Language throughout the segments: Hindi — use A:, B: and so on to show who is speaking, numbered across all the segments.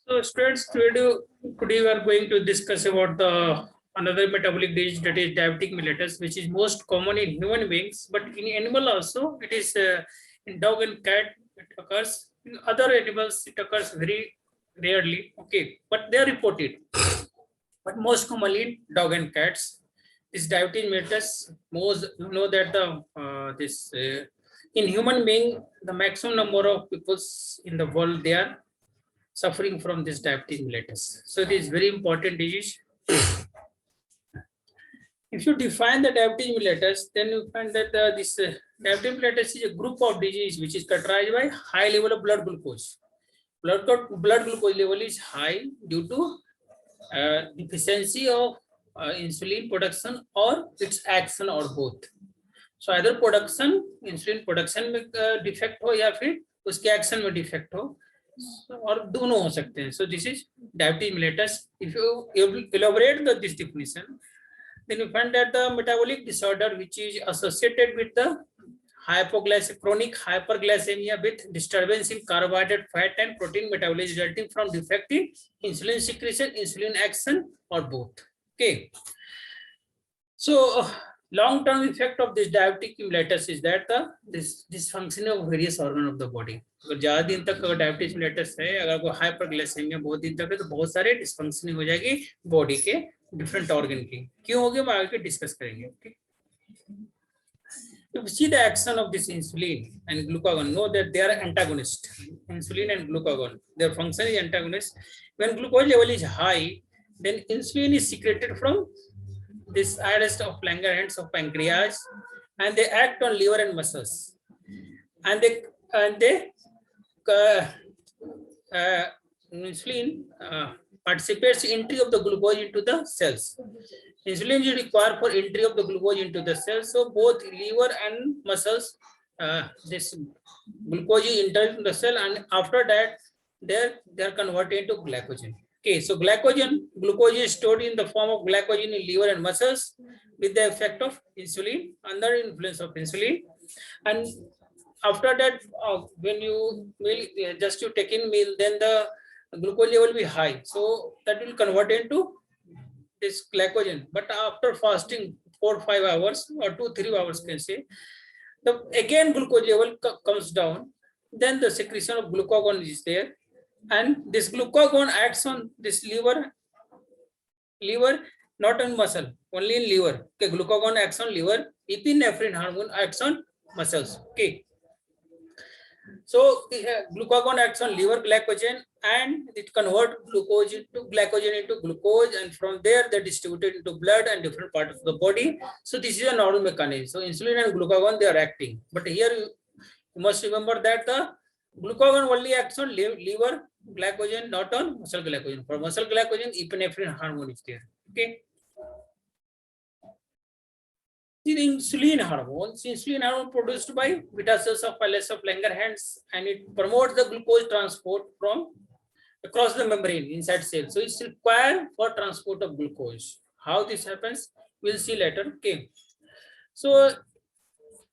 A: So students, today we are going to discuss about the another metabolic disease, that is diabetic mellitus, which is most common in human beings, but in animal also. It is in dog and cat it occurs. In other animals it occurs very rarely. Okay, but they are reported. But most commonly in dog and cats. This diabetic mellitus, most you know that the in human being the maximum number of people in the world they are suffering from this diabetes mellitus. So it is very important disease. If you define the diabetes mellitus, then you find that this diabetes mellitus is a group of disease which is characterized by high level of blood glucose. Blood glucose level is high due to deficiency of insulin production or its action or both. So either production insulin production में defect हो या फिर उसके action में defect हो, और दोनों हो सकते हैं. So this is diabetes mellitus. If you elaborate this definition, then you find that the metabolic disorder which is associated with the chronic hyperglycemia with disturbance in carbohydrate, fat and protein metabolism resulting from defective insulin secretion, insulin action or both. Okay. So long-term effect of this diabetic mellitus is that this dysfunction of various organ of the body. अगर ज्यादा दिन तक अगर डायबिटीज mellitus है, अगर कोई हाइपरग्लाइसेमिया बहुत दिन तक है, तो बहुत सारे डिस्फंक्शन हो जाएगी बॉडी के डिफरेंट ऑर्गन की. क्यों होगी हम आगे डिस्कस करेंगे. Okay. If you see the action of this insulin and glucagon, know that they are antagonist. Insulin and glucagon, their function is antagonist. When glucose level is high, then insulin is secreted from this iris of Langerhans of pancreas, and they act on liver and muscles, and they insulin participates in entry of the glucose into the cells. Insulin is required for entry of the glucose into the cells. So both liver and muscles, this glucose is entered into the cell, and after that, they are converted into glycogen. Okay, so glucose is stored in the form of glycogen in liver and muscles with the effect of insulin, under influence of insulin. And after that, when you just you take in meal, then the glucose level will be high. So that will convert into this glycogen. But after fasting 4 or 5 hours or 2 or 3 hours, can say, the again glucose level comes down. Then the secretion of glucagon is there, and this glucagon acts on this liver, not on muscle, only in liver. Okay, glucagon acts on liver. Epinephrine hormone acts on muscles. Okay. So glucagon acts on liver glycogen, and it converts glycogen into glucose, and from there they distributed into blood and different parts of the body. So this is a normal mechanism. So insulin and glucagon, they are acting, but here you must remember that the glucagon only acts on liver glycogen, not on muscle glycogen. For muscle glycogen, epinephrine hormone is there. Okay. Insulin hormone produced by beta cells of iris of Langerhans, and it promotes the glucose transport from across the membrane inside cell. So it's required for transport of glucose. How this happens, we'll see later. Okay. So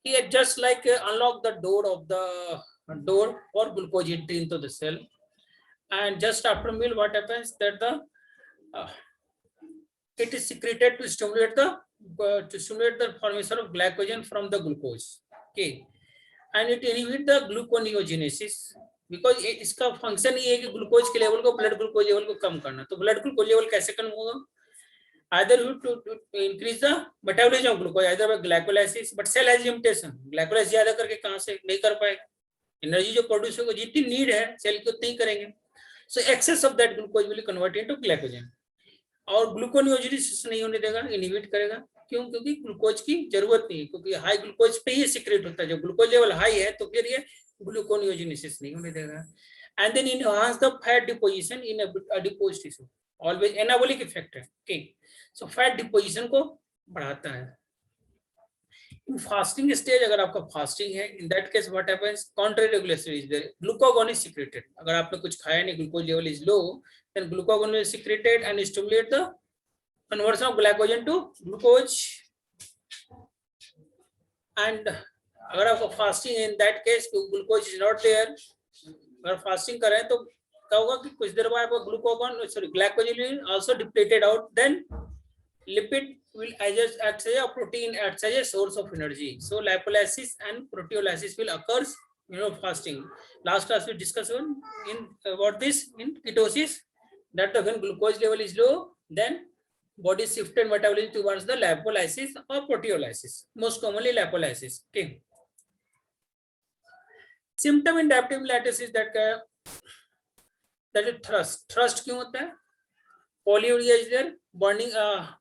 A: here just like unlock the door for glucose entry into the cell, and just after meal, what happens that the it is secreted to stimulate the formation of glycogen from the glucose. Okay, and it inhibits the gluconeogenesis, because इसका फंक्शन ये है कि ग्लूकोज के लेवल को, ब्लड ग्लूकोज लेवल को कम करना. तो ब्लड ग्लूकोज लेवल कैसे कम होगा? Either to increase the metabolism of glucose, either by glycolysis, but cell has limitation. Glycolysis ज्यादा करके कहाँ से नहीं कर पाएगा. एनर्जी जो प्रोड्यूस होगा, जितनी नीड है सेल की उतनी ही करेंगे. So excess of that glucose will convert into glycogen. और ग्लूकोनियोजेनेसिस नहीं होने देगा, इनहिबिट करेगा. क्यों? क्योंकि ग्लूकोज की जरूरत नहीं है, क्योंकि हाई ग्लूकोज पे ही सिक्रेट होता है. जब ग्लूकोज लेवल हाई है तो फिर ये ग्लूकोनियोजेनेसिस नहीं होने देगा. And then enhance the fat deposition in adipose tissue. Always anabolic effect है. ओके, सो फैट डिपोजिशन को बढ़ाता है. इन फास्टिंग स्टेज, अगर आपका फास्टिंग है, in that case what happens, counter regulation is there, glucagon is secreted. अगर आपने कुछ खाया नहीं, glucose level is low, then glucagon will secreted and stimulate the conversion of glycogen to glucose. And अगर आपको फास्टिंग है, in that case glucose is not there, अगर फास्टिंग कर रहे हैं तो क्या होगा कि कुछ देर बाद glucagon sorry glycogen also depleted out, then lipid will act as a protein acts as a source of energy. So lipolysis and proteolysis will occurs fasting. Last class we discussed in about this in ketosis, that when glucose level is low, then body shifted metabolism towards the lipolysis or proteolysis, most commonly lipolysis. Okay, symptom in diabetic mellitus is that is thrust क्यों होता है? Polyuria is there, burning,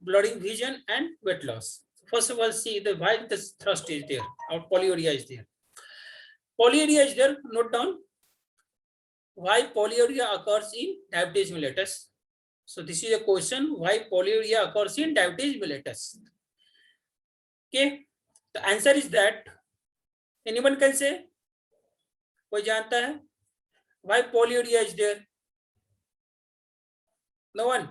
A: blurring vision, and weight loss. First of all, see the why the thrust is there or polyuria is there. Polyuria is there. Note down why polyuria occurs in diabetes mellitus. So this is a question: why polyuria occurs in diabetes mellitus? Okay, the answer is that anyone can say. कोई जानता है why polyuria is there? No one.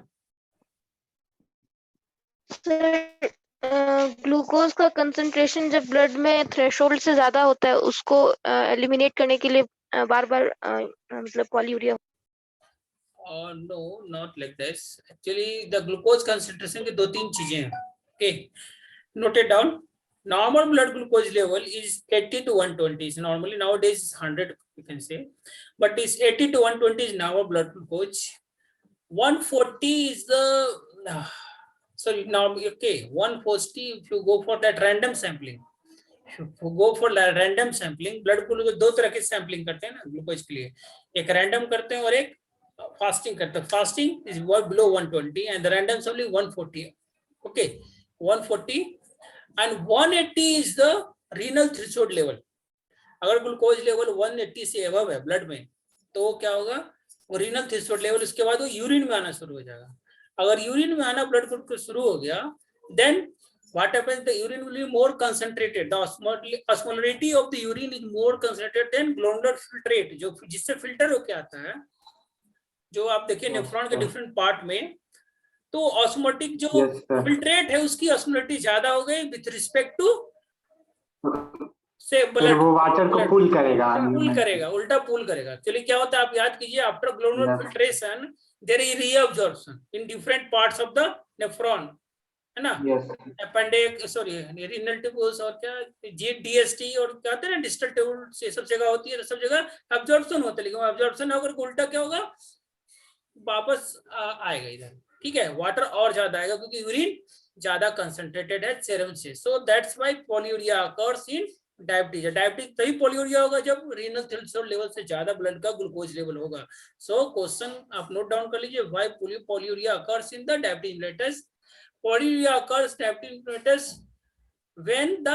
B: Glucose का कंसंट्रेशन जब ब्लड में थ्रेशोल्ड से ज्यादा होता है, उसको एलिमिनेट करने के लिए बार बार मतलब polyuria.
A: No, not like this. Actually, the glucose concentration की दो तीन चीजें हैं. Okay, note it down. Normal blood glucose level is 80 to 120. So normally nowadays is 100, you can say, but it's 80 to 120 is normal blood glucose. 140 is the sorry now okay 140 if you go for that random sampling. Go for random sampling, blood glucose दो तरह के सैम्पलिंग करते हैं ना ग्लूकोज के लिए, एक रैंडम करते हैं और एक फास्टिंग करते हैं. Fasting is below 120 and the random sampling 140. Okay, 140 and 180 is the renal threshold level. अगर ग्लूकोज लेवल 180 से अबव है ब्लड में तो क्या होगा, वो रीनल थ्रेशोल्ड लेवल, उसके बाद वो यूरिन में आना शुरू हो जाएगा. अगर यूरिन में आना ब्लड ग्लूकोज शुरू हो गया, then what happens, the urine will be more concentrated, the osmolarity of the urine is more concentrated than glomerular filtrate, जो जिससे फिल्टर होके आता है, जो आप देखिए नेफ्रॉन के डिफरेंट पार्ट में, तो ऑस्मोटिक जो फिल्ट्रेट है उसकी ऑस्मोलिटी ज्यादा हो गई विथ रिस्पेक्ट टू से ब्लड,
C: वो वाटर को पुल करेगा,
A: उल्टा पुल करेगा. चलिए क्या होता है आप याद कीजिए, after glomerular filtration there is reabsorption in different parts of the nephron, है ना. अपेंडिक्स सॉरी रीनल ट्यूब्यूल्स और क्या डीएसटी और क्या होता है ना डिस्टल ट्यूब्यूल्स, ये सब जगह होती है, सब जगह अब्जॉर्प्शन होता है. लेकिन अब्जॉर्प्शन अगर उल्टा क्या होगा, वापस आएगा इधर. ठीक है, वाटर और ज्यादा आएगा क्योंकि यूरिन ज्यादा कंसंट्रेटेड है सेरम से. So that's why polyuria occurs in diabetes. Diabetes तभी पॉलीयूरिया होगा जब रीनल थ्रेशोल्ड लेवल से ज्यादा ब्लड का ग्लूकोज लेवल होगा. सो क्वेश्चन आप नोट डाउन कर लीजिए, why polyuria occurs in the diabetes mellitus. Polyuria occurs diabetic mellitus when the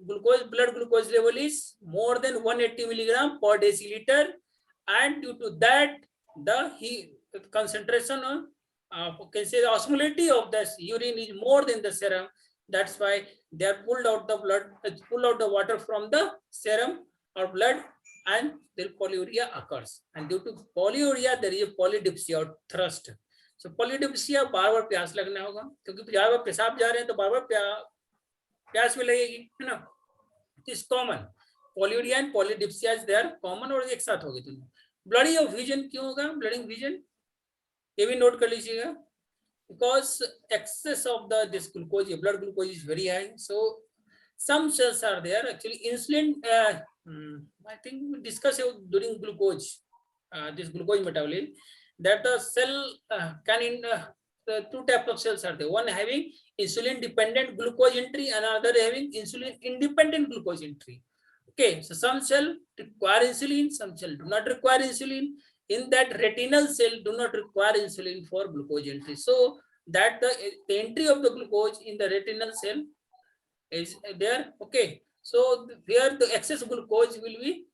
A: blood glucose level is more than 180 milligram per deciliter, and due to that the concentration can say the osmolarity of the urine is more than the serum. That's why they are pulled out the blood, pull out the water from the serum or blood, and the polyuria occurs. And due to polyuria there is a polydipsia or thrust. So polydipsia बार बार प्यास लगना होगा, क्योंकि बार बार पेशाब जा रहे हैं तो बार बार प्यास भी लगेगी, है ना. इस common polyuria and polydipsia is there common और एक साथ हो गए दोनों. ब्लडी ऑफ विजन क्यों होगा, ब्लडिंग विजन ये भी नोट कर लीजिएगा, because excess of the this glucose, blood glucose is very high. So some cells are there, actually insulin I think we discussed during glucose this glucose metabolism, that the cell can in two types of cells are there, one having insulin dependent glucose entry and another having insulin independent glucose entry. Okay, so some cell require insulin, some cell do not require insulin. In that retinal cell do not require insulin for glucose entry, so that the entry of the glucose in the retinal cell is there. Okay, so where the excess glucose will be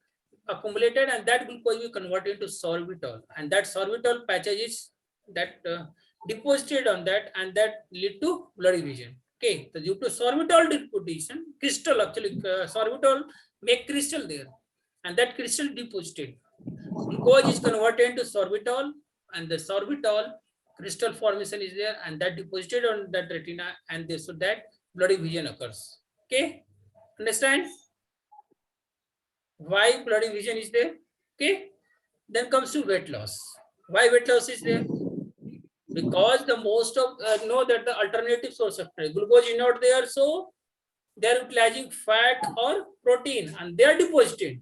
A: accumulated and that glucose will convert into sorbitol, and that sorbitol patches is that deposited on that, and that lead to blurry vision. Okay, so due to sorbitol deposition, crystal actually sorbitol make crystal there, and that crystal deposited, glucose is converted into sorbitol, and the sorbitol crystal formation is there, and that deposited on that retina, and this, so that blurry vision occurs. Okay, understand why blurry vision is there? Okay, then comes to weight loss. Why weight loss is there? Because the most of know that the alternative source of glucose is not there, so they are utilizing fat or protein and they are deposited.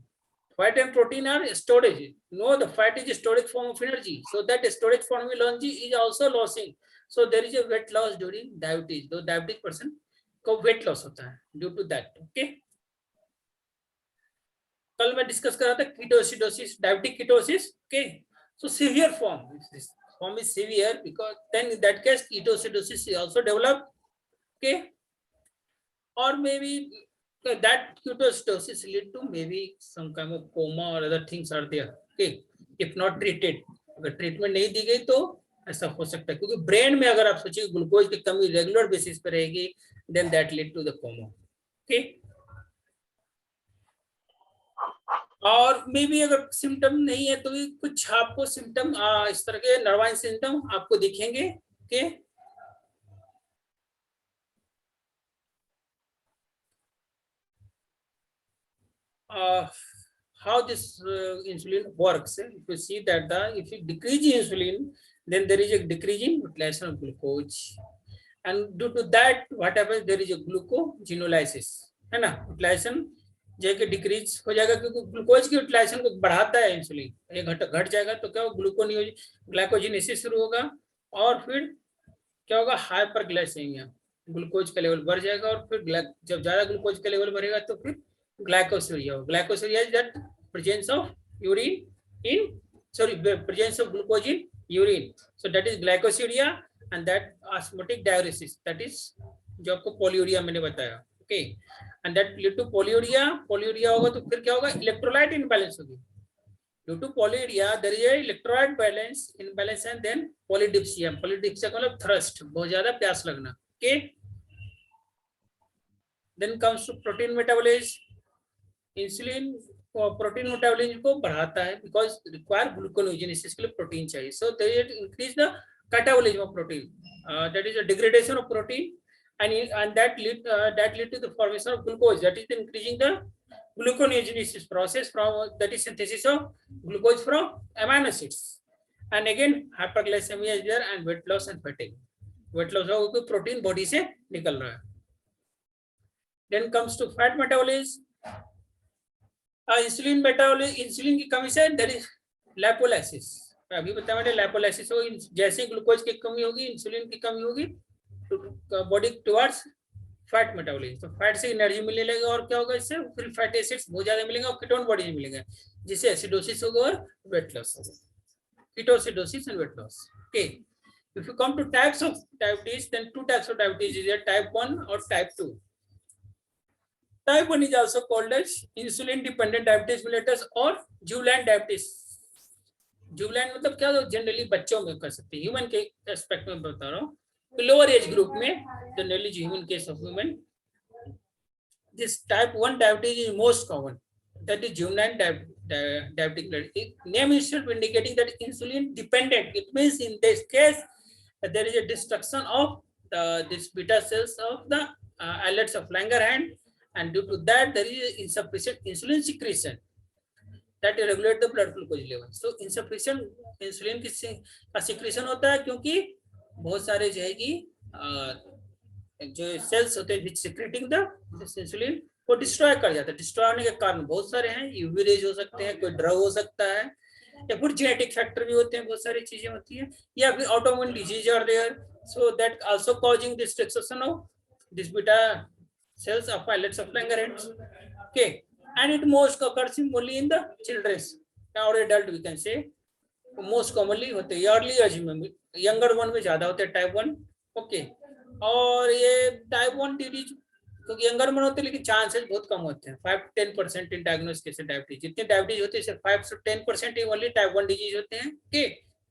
A: Fat and protein are storage. No, the fat is a storage form of energy. So that storage form of energy is also losing. So there is a weight loss during diabetes. So diabetic person को weight loss होता है due to that. Okay. कल मैं डिस्कस कर रहा था कीटोसिडोसिस, diabetic ketosis. Okay. So severe form. This form is severe because then in that case ketoacidosis is also developed. Okay. Or maybe that ketoacidosis lead to maybe some kind of coma or other things are there. Okay, if not treated, अगर ट्रीटमेंट नहीं दी गई तो ऐसा हो सकता है, क्योंकि ब्रेन में अगर आप सोचिए ग्लूकोज की कमी रेगुलर बेसिस पे रहेगी, then that lead to the coma. Okay. और मे बी अगर सिम्टम नहीं है तो भी कुछ आपको सिम्टम इस तरह के नर्वाइन सिम्टम आपको दिखेंगे. Okay. How this insulin works. If you see that if you decrease insulin, then there is a decrease in utilization of glucose, and due to that what happens, there is a glucogenolysis, है ना. utilization जैसे डिक्रीज हो जाएगा क्योंकि ग्लूकोज की यूटिलाइजेशन को बढ़ाता है इंसुलिन, ये घट जाएगा तो क्या होगा, ग्लाइकोजेनेसिस शुरू होगा और फिर क्या होगा, हाइपरग्लाइसेमिया, ग्लूकोज का लेवल बढ़ जाएगा और फिर जब ज्यादा ग्लूकोज का लेवल बढ़ेगा तो फिर glycosuria. Glycosuria is that presence of presence of glucose in urine. So that is glycosuria, and that osmotic diuresis, that is जो आपको polyuria मैंने बताया. Okay, and that lead to polyuria. Polyuria होगा तो फिर क्या होगा, electrolyte imbalance होगी. Due to polyuria there is a electrolyte balance imbalance and then polydipsia. Polydipsia का मतलब thirst, बहुत ज्यादा प्यास लगना. Okay. Then comes to protein metabolism. Insulin protein metabolism को बढ़ाता है बिकॉज रिक्वायर ग्लूकोनेओजेनेसिस के लिए प्रोटीन चाहिए. So there increase the catabolism of protein, that is a degradation of protein and that lead to the formation of glucose, that is increasing the gluconeogenesis process from, that is synthesis of glucose from amino acids, and again hyperglycemia is there and weight loss and fatigue. weight loss होगा क्योंकि प्रोटीन बॉडी से निकल रहा है. then comes to fat metabolism. Insulin metabolism, insulin की कमी से देयर इज लैपोलाइसिस. अभी बताया मैंने, लैपोलाइसिस हो, जैसे ग्लूकोज की कमी होगी इंसुलिन की कमी होगी, बॉडी टुवर्ड्स फैट मेटाबॉलिज्म. तो फैट से एनर्जी मिलने लगेगा और क्या होगा, इससे फिर फैटी एसिड्स बहुत ज्यादा मिलेंगे और कीटोन बॉडी में मिलेंगे, जिससे एसिडोसिस होगा और वेट लॉस होगा. Ketoacidosis and weight loss. Okay. If you come to types of diabetes, then two types of diabetes is type 1 और type 2. Type 1 is also called as insulin dependent diabetes mellitus or juvenile diabetes. जुवलाइन मतलब क्या, जनरली बच्चों में कर सकते हैं, ह्यूमन के एस्पेक्ट में बता रहा हूँ. लोअर एज ग्रुप में generally human case of human, this type 1 diabetes is most common, that is juvenile diabetic mellitus. Name itself indicating that insulin dependent. It means in this case there is a destruction of this beta cells of the islets of Langerhans, and due to that there is insufficient insulin secretion that regulate the blood glucose level. So insufficient insulin का secretion होता है क्योंकि बहुत सारे जो है कि जो सेल्स होते हैं which secreting the this insulin को डिस्ट्रॉय कर जाता है. डिस्ट्रॉय होने के कारण बहुत सारे हैं, यूवी रेज हो सकते हैं, कोई ड्रग हो सकता है, या फिर जेनेटिक फैक्टर भी होते हैं, बहुत सारी चीजें होती हैं, या फिर autoimmune disease are there, so that also causing this destruction of this beta cells of islets of Langerhans. Okay, and it most occurs only in the children or adult, we can say most commonly होते हैं early age में, younger one में ज्यादा होते हैं type 1. Okay, और ये type 1 disease क्योंकि यंगर में होते हैं लेकिन चांसेस बहुत कम होते हैं, 5-10% इन डायग्नोस केस डायबिटीज. जितने डायबिटीज होते हैं 5 से 10% ही ओनली टाइप 1 डिजीज होते हैं. Okay,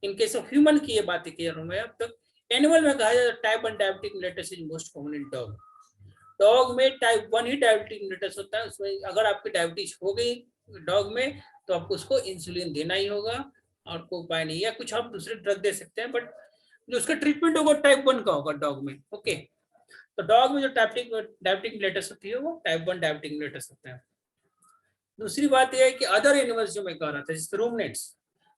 A: in case of human की ये बातें किया हूं मैं. अब तक एनिमल में कहा जाता है type 1 diabetic mellitus is most common in dog. Dog में टाइप 1 ही डायबिटिक मेलिटस होता है. उसमें अगर आपकी डायबिटीज हो गई डॉग में तो आपको उसको इंसुलिन देना ही होगा और कोई उपाय नहीं, या कुछ आप दूसरे ड्रग दे सकते हैं, बट जो उसका ट्रीटमेंट होगा टाइप 1 का होगा डॉग में. ओके, तो डॉग में जो डायबिटिक मेलिटस होती है वो टाइप 1 डायबिटिक मेलिटस होता है. दूसरी बात यह है कि अदर एनिमल्स जो मैं कह रहा था, जैसे ruminants,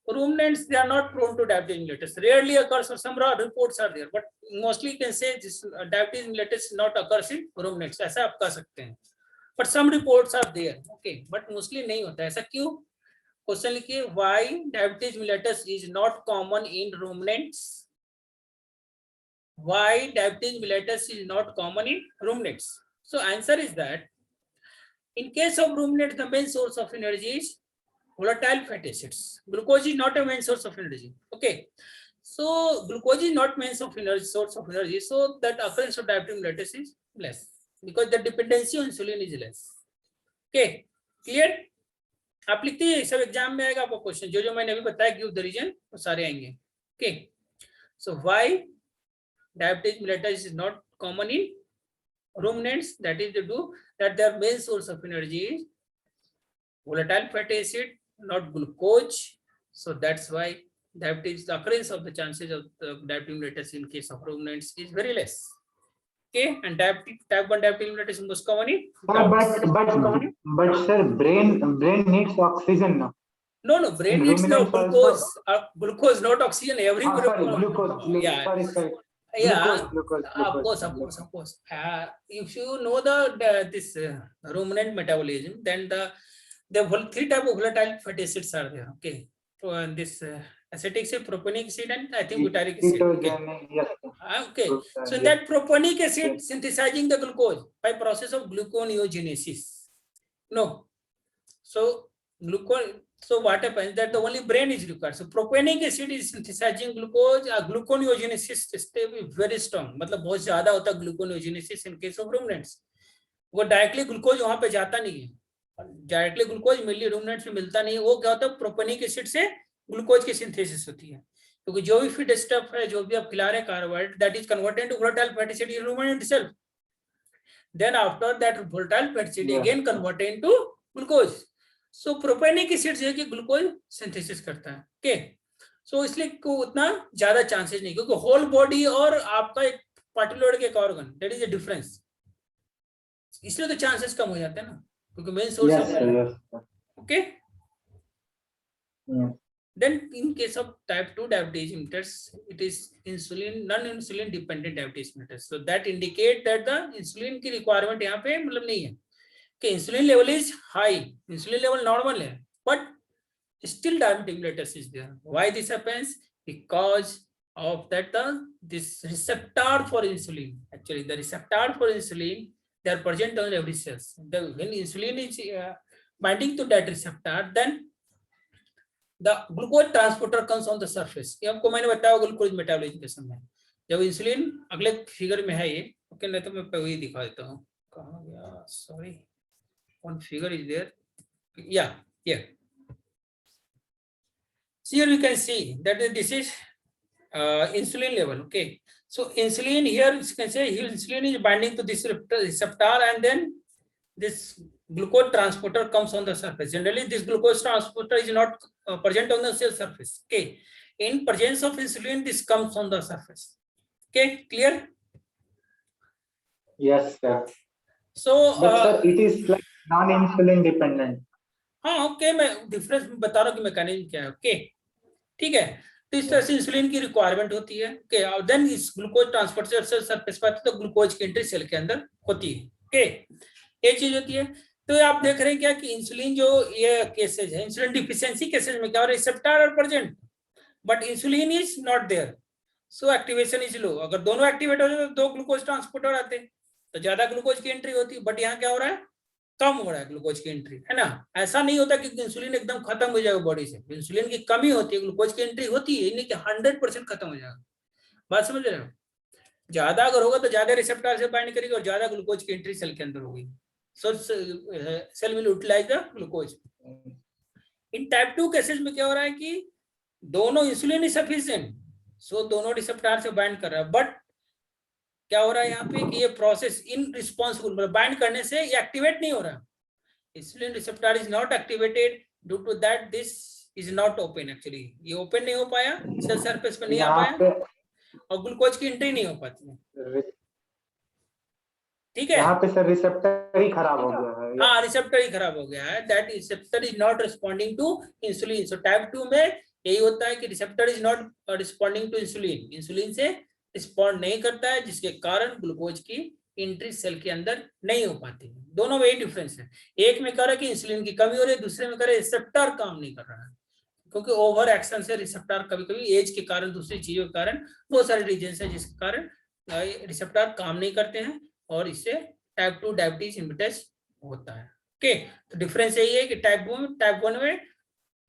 A: ruminants, they are not prone to diabetes mellitus. Rarely occurs, or some raw reports are there, but mostly you can say this diabetes mellitus not occurs in ruminants. ऐसा आप कह सकते हैं. But some reports are there, okay, but mostly नहीं होता. ऐसा क्यों? क्वेश्चन लिखिए, why diabetes mellitus is not common in ruminants? Why diabetes mellitus is not common in ruminants? So answer is that in case of ruminants, the main source of energy is volatile fatty acids. Glucose is not a main source of energy. Okay, so glucose is not main source of energy. So that occurrence of diabetes mellitus is less because the dependency on insulin is less. Okay, clear? आप लिखते हैं सब एग्जाम में आएगा आपको क्वेश्चन, जो मैंने अभी बताया गिव द रीजन वो सारे आएंगे. Okay, so why diabetes mellitus is not common in ruminants? That is due that their main source of energy is volatile fatty acid, not glucose. So that's why diabetes, the occurrence of the chances of the diabetes mellitus in case of ruminants is very less. Okay, and type 1 diabetes mellitus is most common in
C: but sir, brain needs oxygen now.
A: No, brain needs no glucose. Glucose, not oxygen. Every
C: glucose.
A: Yeah.
C: Sorry.
A: Yeah,
C: glucose.
A: Of course. If you know this ruminant metabolism, then the three type of volatile fatty acids are there. Okay, so this acetic acid, propionic acid, and I think butyric acid. Okay.
C: Yes.
A: Okay. So that propionic acid synthesizing the glucose by process of gluconeogenesis. No. So glucose. So what happens that the only brain is required. So propionic acid is synthesizing glucose. Gluconeogenesis stay very strong. मतलब बहुत ज़्यादा होता है gluconeogenesis in case of ruminants. वो directly glucose वहाँ पे जाता नहीं है. Directly glucose मिली ruminants में मिलता नहीं है. वो क्या होता है propionic acid से glucose की synthesis होती है. क्योंकि जो भी feed stuff है, जो भी आप खिला रहे हैं carbohydrate, that is converted into volatile fatty acid in ruminant itself. Then after that volatile fatty acid again converted into glucose. So propionic acid जो है कि ग्लूकोज सिंथेसिस करता है. ओके, सो इसलिए को उतना ज्यादा चांसेस नहीं, क्योंकि होल बॉडी और आपका एक पार्टिकुलर एक organ, that is a difference. इसलिए तो चांसेस कम हो जाते हैं ना, क्योंकि main source. Okay, then in case of type 2 diabetes mellitus, it is insulin non-insulin dependent diabetes mellitus. So that indicate that the insulin की requirement यहाँ पे मतलब नहीं है. Okay, insulin level is high, insulin level normal है, but still diabetes mellitus is there. Why this happens? Because of that this receptor for insulin. Actually, the receptor for insulin, they are present on every cells. When insulin is binding to that receptor, then the glucose transporter comes on the surface. ये आपको मैंने बताया ग्लूकोज मेटाबॉलिज्म के समय. जब इंसुलिन अगले फिगर में है ये, ओके, नहीं तो मैं वही दिखा देता हूँ. कहाँ गया? Sorry, one figure is there. Yeah, here. So here you can see that this is insulin level. Okay, so insulin here you can say insulin is binding to this receptor, and then this glucose transporter comes on the surface. Generally, this glucose transporter is not present on the cell surface. Okay, in presence of insulin, this comes on the surface. Okay, clear?
C: Yes, sir.
A: So,
C: but sir, it is like non-insulin dependent.
A: हाँ, ओके, मैं डिफरेंस बता रहा हूँ कि मैकेनिज्म क्या है. ओके, ठीक है. तो इस तरह से इंसुलिन की रिक्वायरमेंट होती है. ओके, और देन इस ग्लूकोज ट्रांसपोर्टर से सरफेस पर तो ग्लूकोज की एंट्री सेल के अंदर होती है. ओके, ये चीज होती है. तो आप देख रहे हैं क्या कि इंसुलिन जो ये केसेज है, इंसुलिन डिफिशियंसी केसेज में क्या हो रहा है, receptor are present but insulin is not there, so activation is low. अगर दोनों एक्टिवेट हो जाए तो दो ग्लूकोज ट्रांसपोर्टर आते हैं तो ज्यादा ग्लूकोज की एंट्री होती है. बट यहाँ क्या हो रहा है, कम हो रहा है ग्लूकोज की एंट्री, है ना. ऐसा नहीं होता कि इंसुलिन एकदम खत्म हो जाएगा बॉडी से. इंसुलिन की कमी होती है, ग्लूकोज की एंट्री होती है, नहीं कि 100% खत्म हो जाएगा. बात समझ रहे हो? ज्यादा अगर होगा तो ज्यादा रिसेप्टर से बाइंड करेगी और ज्यादा ग्लूकोज की एंट्री सेल के अंदर होगी. So cell will utilize the glucose. In type 2 cases में क्या हो रहा है कि दोनों इंसुलिन सफिशिएंट, सो दोनों रिसेप्टर से बाइंड कर रहा है, बट क्या हो रहा है यहाँ पे कि ये प्रोसेस इन रिस्पॉन्सिबल, मतलब बाइंड करने से ये एक्टिवेट नहीं हो रहा. Insulin receptor is not activated, due to that this is not open. Actually ये ओपन नहीं हो पाया, सेल सरफेस पे नहीं आ पाया और ग्लूकोज की एंट्री नहीं हो पाती है. ठीक है,
C: यहाँ पे सर रिसेप्टर ही खराब हो गया है.
A: हाँ, रिसेप्टर ही खराब हो गया है. That receptor is not responding to insulin. So type 2 में यही होता है कि receptor is not responding to insulin, insulin से रिस्पॉन्ड नहीं करता है, जिसके कारण ग्लूकोज की एंट्री सेल के अंदर नहीं हो पाती है। दोनों में यही डिफरेंस है, एक में कह रहा है कि इंसुलिन की कमी हो रही है, दूसरे में कह रहा है रिसेप्टर काम नहीं कर रहा है, क्योंकि ओवर एक्शन से रिसेप्टर कभी कभी एज के कारण, दूसरी चीजों के कारण, बहुत सारे रीजन है जिसके कारण रिसेप्टर काम नहीं करते हैं और इससे टाइप 2 डायबिटीज इम्पिटस होता है। ओके, तो डिफरेंस यही है कि टाइप 1 में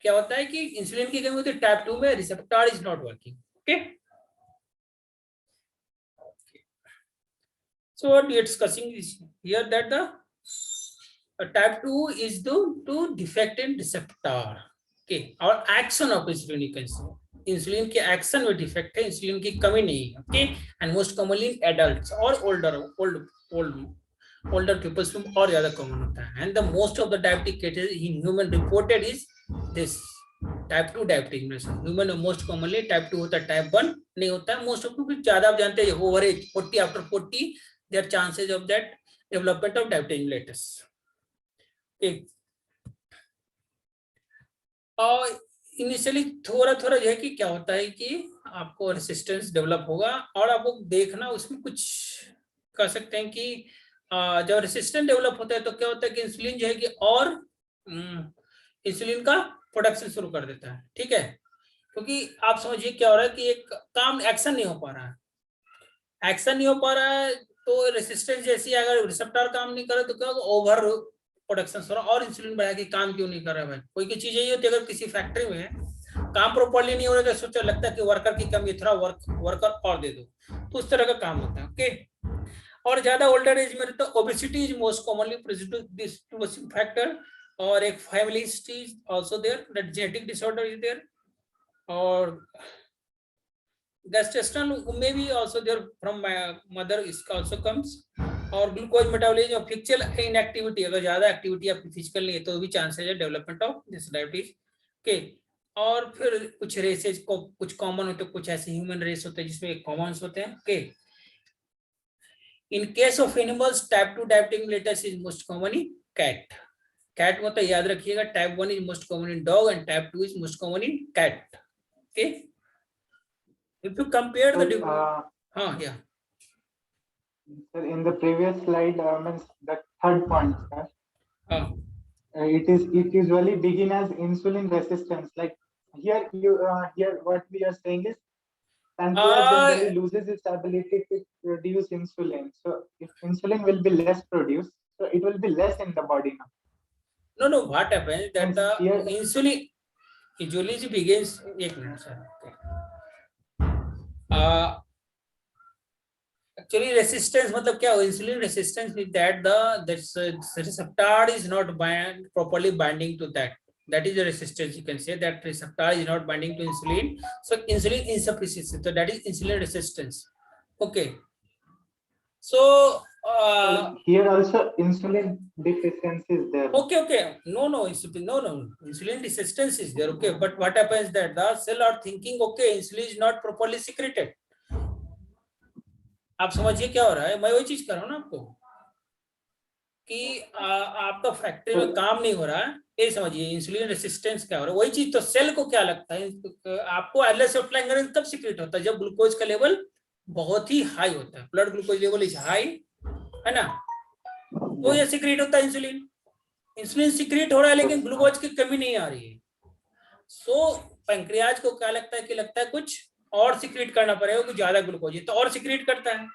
A: क्या होता है कि इंसुलिन की कमी होती है, टाइप 2 में receptor is not working. Okay, so what we are discussing is here that the type 2 is to defect in receptor, okay, और action of insulin you can say, insulin के एक्शन में डिफेक्ट है, इंसुलिन की कमी नहीं है। Okay, and most commonly in adults और older pupils में और ज्यादा कॉमन होता है। And the most of the diabetic cases in human reported is this type 2 diabetes. Human में मोस्ट कॉमनली टाइप 2 होता है, टाइप 1 नहीं होता है। मोस्ट ऑफ पीपल ज्यादा आप जानते हैं over age 40, after 40 there chances of that development of diabetes mellitus. और इनिशियली थोड़ा थोड़ा जो है कि क्या होता है कि आपको रेसिस्टेंस डेवलप होगा, और आपको देखना उसमें कुछ कह सकते हैं कि जब रेसिस्टेंस डेवलप होता है तो क्या होता है कि इंसुलिन जो है कि और इंसुलिन का प्रोडक्शन शुरू कर देता है। ठीक है, क्योंकि आप समझिए क्या हो रहा है कि एक काम एक्शन नहीं हो पा रहा है, एक्शन नहीं हो पा रहा है तो रेसिस्टेंस जैसी अगर रिसेप्टर काम नहीं करे तो क्या होगा, ओवर प्रोडक्शन हो रहा है और इंसुलिन बढ़ा के काम क्यों नहीं कर रहा है भाई। कोई की चीज यही होती है, अगर किसी फैक्ट्री में काम प्रॉपर्ली नहीं हो रहा तो सोचा लगता है कि वर्कर की कमी, थोड़ा वर्कर और दे दो, तो उस तरह का काम होता है। ओके, और ज्यादा ओल्डर एज में तो obesity is most commonly precipitating factor, और एक family history is also there, that genetic disorder is there, और gestational may be also there from my mother is also comes, और ग्लूकोज मेटाबॉलिज्म और फिजिकल इनएक्टिविटी, अगर ज्यादा एक्टिविटी आपकी फिजिकल नहीं है तो भी चांसेस है development of this diabetes. Okay, और फिर कुछ रेसेस को कुछ कॉमन होते हैं, कुछ ऐसे ह्यूमन रेस होते हैं जिसमें कॉमन्स होते हैं। Okay, in case of animals type 2 diabetic mellitus is most common in cat. Cat मतलब याद रखिएगा type 1 is most common in dog and type 2 is most common in cat. Okay, if you compare the yeah
C: sir, in the previous slide means the third point, sir, it usually begin as insulin resistance, like here what we are saying is pancreas generally loses its ability to produce insulin, so if insulin will be less produced, so it will be less in the body now.
A: No, what happens that the insulin usually begins, एक मिनट sir, actually resistance मतलब क्या हो, insulin resistance is that the receptor is not properly binding to that is the resistance, you can say that receptor is not binding to insulin, so insulin insufficiency, so that is insulin resistance. Okay, so
C: here also insulin deficiency is there.
A: Okay, no insulin resistance is there. Okay, but what happens that the cell are thinking okay insulin is not properly secreted. आप समझिए क्या हो रहा है, मैं वही चीज कर रहा हूँ ना आपको कि आपका फैक्ट्री में काम नहीं हो रहा है, ये समझिए इंसुलिन रेसिस्टेंस क्या हो रहा है। वही चीज तो सेल को क्या लगता है, आपको एल्लोसेफ्लाविन कब सीक्रेट होता है, जब ग्लूकोज का लेवल बहुत ही हाई होता है, blood glucose level is high, है ना, तो ये सीक्रेट होता है इंसुलिन सीक्रेट हो रहा है लेकिन ग्लूकोज की कमी नहीं आ रही है। सो पैंक्रियाज को क्या लगता है कि लगता है कुछ और सीक्रेट करना पड़ेगा, कुछ ज्यादा ग्लूकोज है तो और सीक्रेट करता है,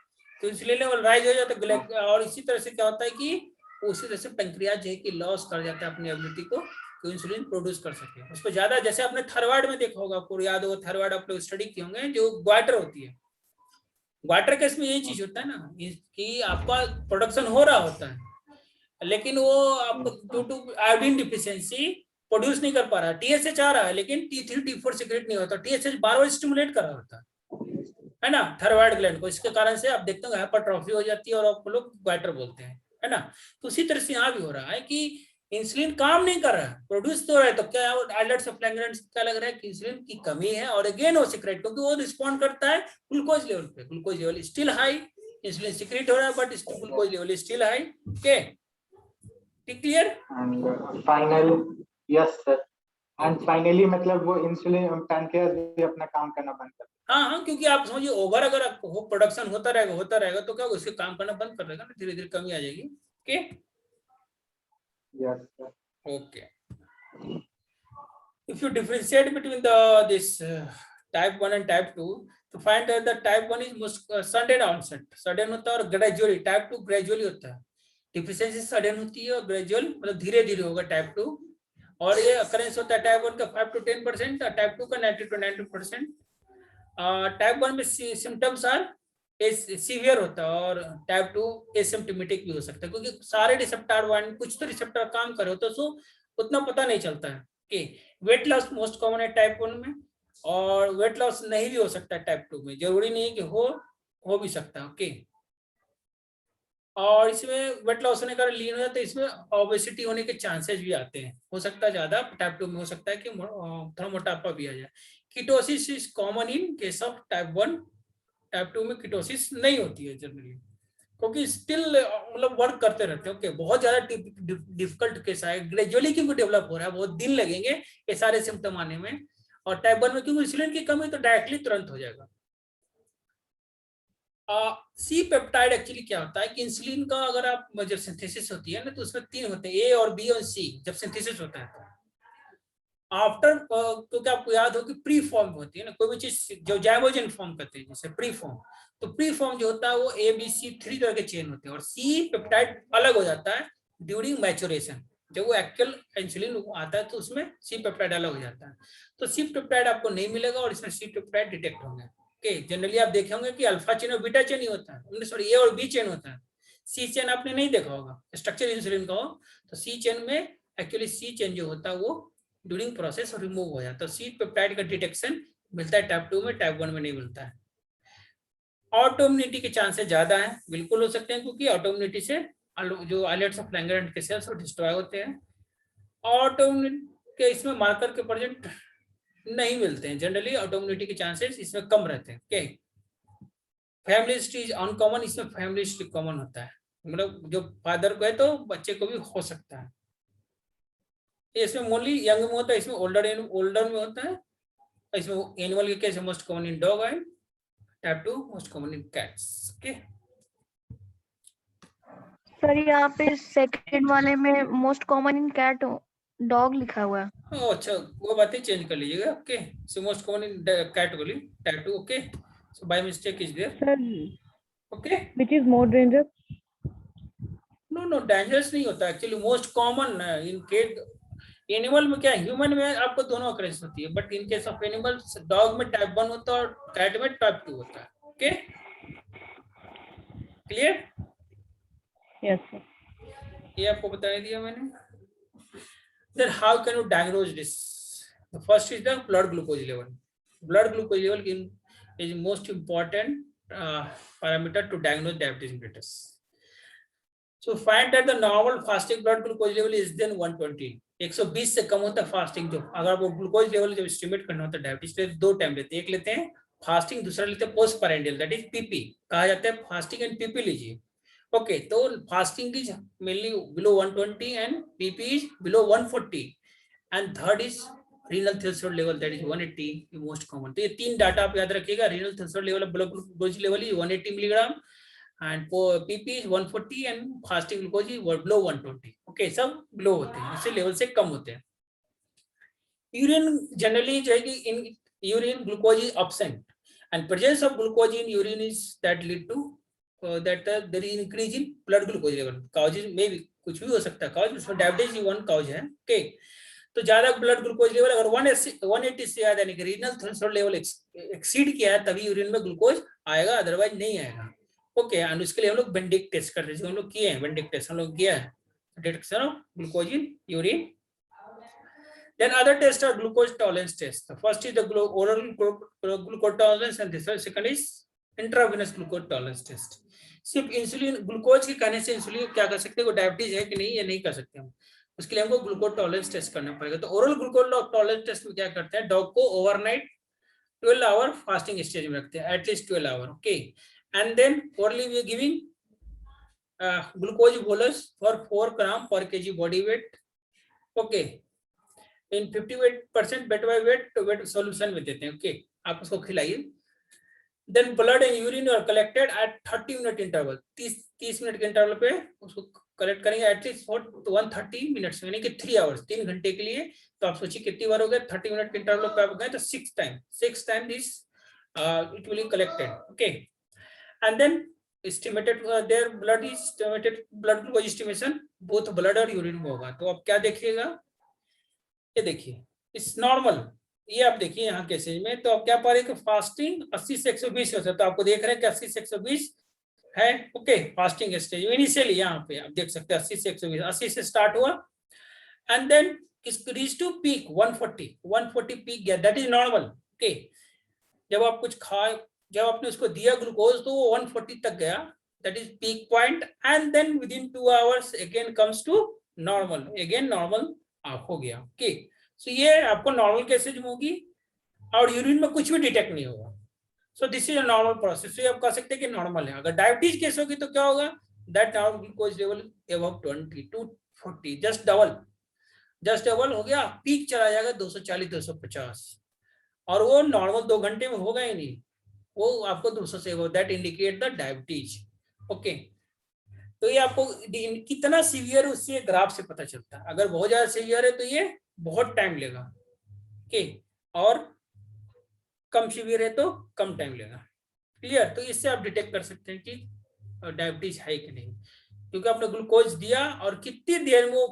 A: तो इंसुलिन लेवल राइज हो जाता है। और इसी तरह से क्या होता है कि उसी तरह से पैंक्रियाज है कि लॉस कर जाता है अपनी एबिलिटी को तो इंसुलिन प्रोड्यूस कर सके उसको ज्यादा। जैसे आपने थायराइड में देखा होगा, आपको याद होगा थायराइड आप लोग स्टडी किए होंगे, जो ग्वाटर होती है, ग्वाटर केस में यही चीज होता है ना कि आपका प्रोडक्शन हो रहा होता है लेकिन वो आपको due to iodine deficiency produce नहीं कर पा रहा, टीएसएच आ रहा है लेकिन T3 T4 सीक्रेट नहीं होता, टीएसएच बार-बार स्टिमुलेट कर रहा होता है ना थायराइड ग्लैंड को, इसके कारण से आप देखते हो हाइपरट्रॉफी हो जाती है और आप लोग ग्वाटर बोलते हैं, ना। तो उसी तरह से यहाँ भी हो रहा है कि इंसुलिन काम नहीं कर रहा है, प्रोड्यूस तो हो रहा है, तो क्या एल्लोसेफ्लाविन क्या लग रहा है कि इंसुलिन की कमी है और अगेन वो सीक्रेट, क्योंकि वो रिस्पॉन्ड करता है ग्लूकोज लेवल पे, glucose level still high, insulin secret हो रहा है but glucose level still high. Okay, clear?
C: And final, yes sir, and finally मतलब वो इंसुलिन पैनक्रियास भी अपना काम करना बंद कर देता
A: हाँ हाँ, क्योंकि आप समझिए ओवर अगर आपको प्रोडक्शन होता रहेगा तो क्या होगा, उसके काम करना बंद कर देगा ना, धीरे धीरे कमी आ जाएगी। ओके
C: है। Yes sir.
A: Okay, if you differentiate between this type 1 and type 2, to find that the type 1 is most sudden onset, sudden होता है, और gradually type 2 gradually होता है। डिफिशियंसी सडन होती है और ग्रेजुअल मतलब धीरे धीरे होगा टाइप 2, और ये अकरेंस होता है टाइप 1 का 5 to 10%, टाइप 2 का 90 to 90%। टाइप 1 में सिम्टम्स आर सीवियर होता है और टाइप 2 एसिम्प्टोमेटिक भी हो सकता है, क्योंकि सारे रिसेप्टर वन कुछ तो रिसेप्टर काम करे होते हैं, सो उतना पता नहीं चलता है। Okay, weight loss most common है टाइप 1 में, और वेट लॉस नहीं भी हो सकता है टाइप 2 में, जरूरी नहीं है कि हो भी सकता है। ओके, और इसमें वेट लॉस होने का लीन हो जाता है, इसमें ओबेसिटी होने के चांसेस भी आते हैं, हो सकता है ज्यादा, टाइप 2 में हो सकता है कि थोड़ा मोटापा भी आ जाए। Ketosis is common in case of type 1, type 2 में कीटोसिस नहीं होती है जनरली, क्योंकि स्टिल मतलब वर्क करते रहते हैं। ओके, बहुत ज्यादा डिफिकल्ट केस है, ग्रेजुअली क्योंकि डेवलप हो रहा है, बहुत दिन लगेंगे ये सारे सिम्टम आने में। और टाइप 1 में क्योंकि इंसुलिन की कमी तो डायरेक्टली तुरंत हो जाएगा। सी पेप्टाइड एक्चुअली क्या होता है कि इंसुलिन का अगर आप जब सिंथेसिस होती है ना, तो उसमें 3 होते हैं, ए और बी और सी, जब सिंथेसिस होता है तो आफ्टर, क्योंकि आपको याद हो कि प्री फॉर्म होती है ना कोई भी चीज, जो जाइमोजन फॉर्म करते हैं जैसे प्री फॉर्म, तो प्री फॉर्म जो होता है वो ए बी सी 3 तरह के चेन होते हैं, और सी पेप्टाइड अलग हो जाता है ड्यूरिंग मैचुरेशन, जब वो एक्चुअल इंसुलिन आता है तो उसमें सी पेप्टाइड अलग हो जाता है। तो सी पेप्टाइड आपको नहीं मिलेगा और इसमें सी पेप्टाइड डिटेक्ट होंगे। ओके, जनरली आप देखे होंगे कि अल्फा चेन और बीटा चेन ही होता है, सॉरी ए और बी चेन होता है, सी चेन आपने नहीं देखा होगा, स्ट्रक्चर इंसुलिन का हो तो सी चेन में एक्चुअली सी चेन जो होता है वो ड्यूरिंग प्रोसेस रिमूव हो जाता है। सी पेप्टाइड का डिटेक्शन मिलता है टाइप 2 में, टाइप 1 में नहीं मिलता है। ऑटोइम्यूनिटी के चांसेस ज्यादा हैं, बिल्कुल हो सकते हैं, क्योंकि ऑटोइम्यूनिटी से जो आइलेट्स ऑफ लैंगरहैंस के सेल्स वो डिस्ट्रॉय होते हैं। ऑटोइम्यूनिटी के इसमें मार्कर के प्रेजेंट नहीं मिलते हैं, जनरली ऑटोइम्यूनिटी के चांसेस इसमें कम रहते हैं। Okay, family history is uncommon, इसमें फैमिली हिस्ट्री कॉमन होता है, मतलब जो फादर को है तो बच्चे को भी हो सकता है। इसमें मोनली यंग में होता है, इसमें ओल्डर में होता है। इसमें एनिमल के case most common in dog and type 2 most common in cats. Okay
B: sir यहाँ पे सेकंड वाले में most common in cat dog लिखा हुआ है।
A: अच्छा, वो बातें चेंज कर लीजिएगा। Okay, so most common in category type 2। Okay, so by mistake is there.
D: Sir
A: okay,
D: which is more dangerous?
A: No dangerous नहीं होता actually, most common in cat. Animal में क्या, ह्यूमन में आपको दोनों अकरेंस होती है, but in case of animal dog में टाइप 1 होता है और कैट में टाइप 2 होता है। Okay, clear?
D: Yes sir.
A: ये आपको बता दिया मैंने। Then how can you diagnose this? The first is the blood glucose level. Blood glucose level is most important parameter to diagnose diabetes mellitus. So find that the normal fasting blood glucose level is then 120. 120 से कम होता है फास्टिंग, जो अगर आपको ग्लूकोज लेवल जब एस्टिमेट करना होता है डायबिटीज के, 2 टाइम लेते हैं, एक लेते हैं फास्टिंग, दूसरा लेते हैं पोस्ट पैरेंडियल, दैट इज पीपी कहा जाता है, फास्टिंग एंड पीपी लीजिए। ओके, तो fasting is mainly below 120 and PP is below 140 and third is renal threshold level, that is 180 most common. तो ये 3 डाटा आप याद रखिएगा, renal threshold level blood glucose level is 180 milligram and PP is 140 and fasting glucose is below 120. Okay, सब below होते हैं, इससे लेवल से कम होते हैं। यूरिन जनरली जो है कि in urine glucose is absent and presence of glucose in urine is that lead to that there is increase in blood glucose level. Causes में भी कुछ भी हो सकता है, cause उसमें डायबिटीज वन cause है। Okay, तो ज्यादा ब्लड ग्लूकोज लेवल अगर 180 से ज्यादा यानी कि रीनल थ्रेशोल्ड लेवल एक्सीड किया है तभी यूरिन में ग्लूकोज आएगा, अदरवाइज नहीं आएगा। ओके, एंड उसके लिए हम लोग बेंडिक टेस्ट करते हैं, हम लोग किए हैं बेंडिक टेस्ट, हम लोग किया है detection of glucose in urine. Then other test are glucose tolerance test. First is the oral glucose tolerance and second is intravenous glucose tolerance test. सिर्फ इंसुलिन ग्लूकोज के कहने से इंसुलिन क्या कर सकते हैं, वो डायबिटीज है कि नहीं ये नहीं कर सकते हम, उसके लिए हमको ग्लूकोज टॉलरेंस टेस्ट करना पड़ेगा। तो ओरल ग्लूकोज टॉलरेंस टेस्ट में क्या करते हैं, डॉग को ओवरनाइट 12 आवर फास्टिंग स्टेज में रखते हैं, at least 12 hour. Okay, and then orally we are giving glucose bolus for 4 gram per kg body weight. Okay, in 58% weight by weight solution में देते हैं। ओके, आप उसको खिलाइए। Then blood and urine are collected at 30 minute interval, 30 minute के इंटरवल पे उसको कलेक्ट करेंगे एटलीस्ट फॉर 130 मिनट्स, यानी कि 3 आवर्स, 3 घंटे के लिए। तो आप सोचिए कितनी बार हो गया, 30 मिनट के इंटरवल पे आप गए तो 6 time this it will be collected. Okay, and then estimated their blood is estimated, blood glucose estimation both blood और यूरिन में होगा। तो आप क्या देखिएगा, ये देखिए इस नॉर्मल, ये आप देखिए यहाँ के स्टेज में, तो आप क्या पा रहे हैं कि फास्टिंग 80 से 120 हो सकता है। तो आपको देख रहे हैं कि 80 से 120 है। ओके, फास्टिंग स्टेज इनिशियली यहाँ पे आप देख सकते हैं 80 से 120, 80 से स्टार्ट हुआ and then reach to peak 140 peak गया, दैट इज नॉर्मल। ओके, जब आप कुछ खाए, जब आपने उसको दिया ग्लूकोज तो वो 140 तक गया, that is peak point, and then within 2 hours again comes to normal, again normal आप हो गया। ओके, सो ये आपको नॉर्मल केसेज में होगी और यूरिन में कुछ भी डिटेक्ट नहीं होगा। So this is a normal process. तो आप कह सकते हैं कि नॉर्मल है। अगर डायबिटीज केस होगी तो क्या होगा, that normal glucose level above 20 to 40, just double हो गया, पीक चला जाएगा 240-250, और वो नॉर्मल 2 घंटे में होगा ही नहीं, वो आपको 200 से हो, that indicate the diabetes. Okay, तो ये आपको कितना सीवियर है उससे ग्राफ से पता चलता है। अगर बहुत ज्यादा सीवियर है तो ये बहुत टाइम लेगा। ओके, और कम सीवियर है तो कम टाइम लेगा। क्लियर? तो इससे आप डिटेक्ट कर सकते हैं कि डायबिटीज है कि नहीं, क्योंकि आपने ग्लूकोज दिया और कितनी देर में वो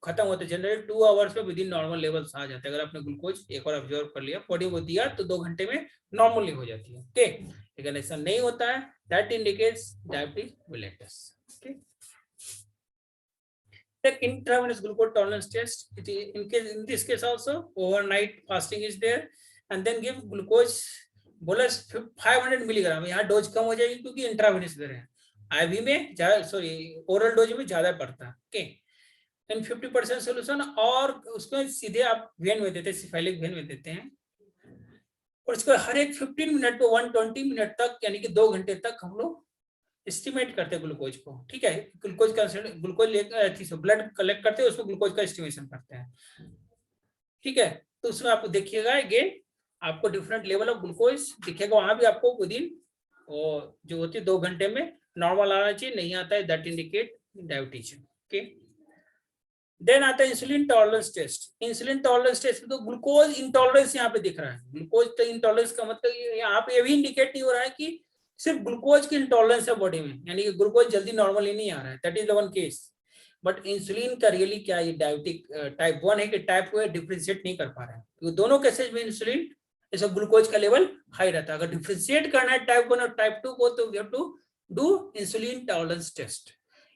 A: खत्म होता है। जनरली 2 आवर्स में विद इन नॉर्मल लेवल्स आ जाते हैं। अगर आपने ग्लूकोज एक बार ऑब्जर्व कर लिया, बॉडी को दिया तो 2 घंटे में नॉर्मली हो जाती है। ओके, लेकिन ऐसा नहीं होता है, that indicates diabetes mellitus। Okay, the intravenous glucose tolerance test, in this case also overnight fasting is there, and then give glucose bolus 500 milligram. यहाँ डोज कम हो जाएगी क्योंकि इंट्रावेनस दे रहे हैं, आईवी में ज्यादा, सॉरी ओरल डोज में ज्यादा पड़ता है। ओके, इन 50% सोल्यूशन, और उसको सीधे आप वेन में देते हैं, सिफाइलिक वेन में देते हैं, और इसको हर एक 15 मिनट पे 120 मिनट तक, यानी कि 2 घंटे तक हम लोग एस्टिमेट करते हैं ग्लूकोज को। ठीक है, ग्लूकोज का ब्लड कलेक्ट करते हैं, उसमें ग्लूकोज का एस्टिमेशन करते हैं। ठीक है, तो उसमें आप देखिएगा अगेन आपको डिफरेंट लेवल ऑफ ग्लूकोज दिखेगा, वहां भी आपको विद इन जो होती है 2 घंटे में नॉर्मल आना चाहिए, नहीं आता है that indicate diabetes. Okay, then आता है insulin tolerance test. Insulin tolerance test तो ग्लूकोज इंटॉलरेंस यहाँ पे दिख रहा है। ग्लूकोज तो इंटॉलरेंस का मतलब यहाँ पे ये भी इंडिकेट नहीं हो रहा है कि सिर्फ ग्लूकोज की इंटॉलरेंस है बॉडी में, यानी कि ग्लूकोज जल्दी नॉर्मल ही नहीं आ रहा है, that is the one case. But insulin का रियली क्या ये डायबिटिक टाइप 1 है कि टाइप 2 है, डिफरेंशिएट नहीं कर पा रहे हैं, क्योंकि दोनों केसेज में इंसुलिन ऐसा ग्लूकोज का लेवल हाई रहता है। अगर डिफरेंशिएट करना है टाइप 1 और टाइप 2 को, तो we have to do insulin tolerance test.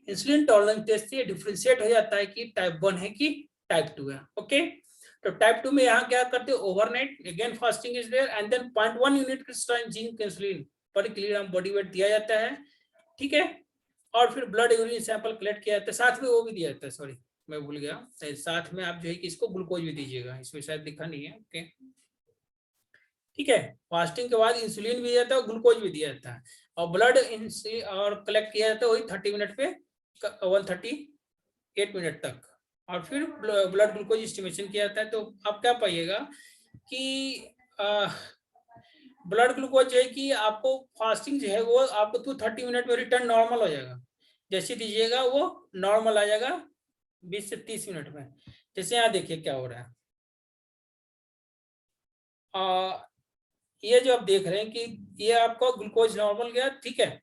A: Insulin tolerance test से डिफरेंशिएट हो जाता है कि टाइप 1 है कि टाइप 2 है। ओके, तो टाइप 2 में यहाँ क्या करते हैं, overnight again fasting is there, and then 0.1 unit crystalline zinc insulin per kilogram body weight दिया जाता है। ठीक है, और फिर ब्लड यूरिन सैंपल कलेक्ट किया जाता है, साथ में वो भी दिया जाता है, सॉरी मैं भूल गया, साथ में आप जो है कि इसको ग्लूकोज भी दीजिएगा, इसमें शायद लिखा नहीं है। ओके, ठीक है, फास्टिंग के बाद इंसुलिन भी दिया जाता है और ग्लूकोज भी दिया जाता है, और ब्लड और कलेक्ट किया जाता है वही 30 मिनट पे 138 मिनट तक, और फिर ब्लड ग्लूकोज एस्टिमेशन किया जाता है। तो आप क्या पाइएगा कि ब्लड ग्लूकोज जो है कि आपको फास्टिंग जो है वो आपको 230 मिनट में रिटर्न नॉर्मल हो जाएगा, जैसे दीजिएगा वो नॉर्मल आ जाएगा 20 से 30 मिनट में। जैसे यहाँ देखिए क्या हो रहा है, ये जो आप देख रहे हैं कि ये आपका ग्लूकोज नॉर्मल गया, ठीक है,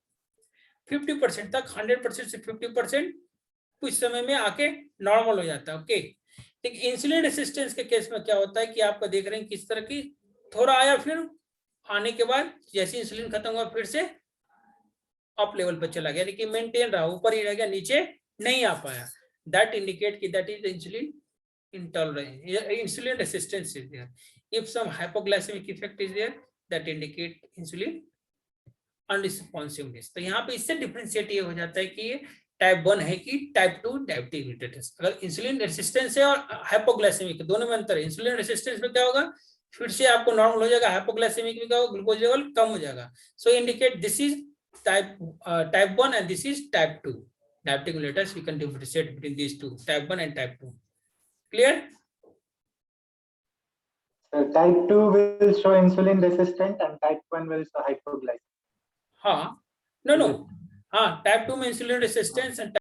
A: 50% तक, 100% से 50% कुछ समय में आके नॉर्मल हो जाता है। ओके, लेकिन इंसुलिन रेसिस्टेंस के केस में क्या होता है कि आपका देख रहे हैं किस तरह की थोड़ा आया, फिर आने के बाद जैसे इंसुलिन खत्म हुआ फिर से अप लेवल पर चला गया, लेकिन मेंटेन रहा, ऊपर ही रह गया, नीचे नहीं आ पाया। दैट इंडिकेट कि that is insulin intolerance, insulin resistance is there. If some hypoglycemic effect is there, that indicate insulin unresponsiveness. तो यहाँ पे इससे डिफरेंशिएट ये हो जाता है कि ये टाइप 1 है कि टाइप 2 डायबिटीज। अगर इंसुलिन रेसिस्टेंस है और हाइपोग्लाइसेमिक दोनों में अंतर है। इंसुलिन रेसिस्टेंस में क्या होगा, फिर से आपको नॉर्मल हो जाएगा, हाइपोग्लाइसेमिक में क्या होगा, ग्लूकोज लेवल कम हो जाएगा। So indicate this is type 1 and this is type 2 diabetic mellitus. We can differentiate between these two, type 1 and type 2. Clear?
C: So type 2 will show insulin resistant and type 1 will show hypoglycemia.
A: हाँ, no, type 2 में insulin resistance and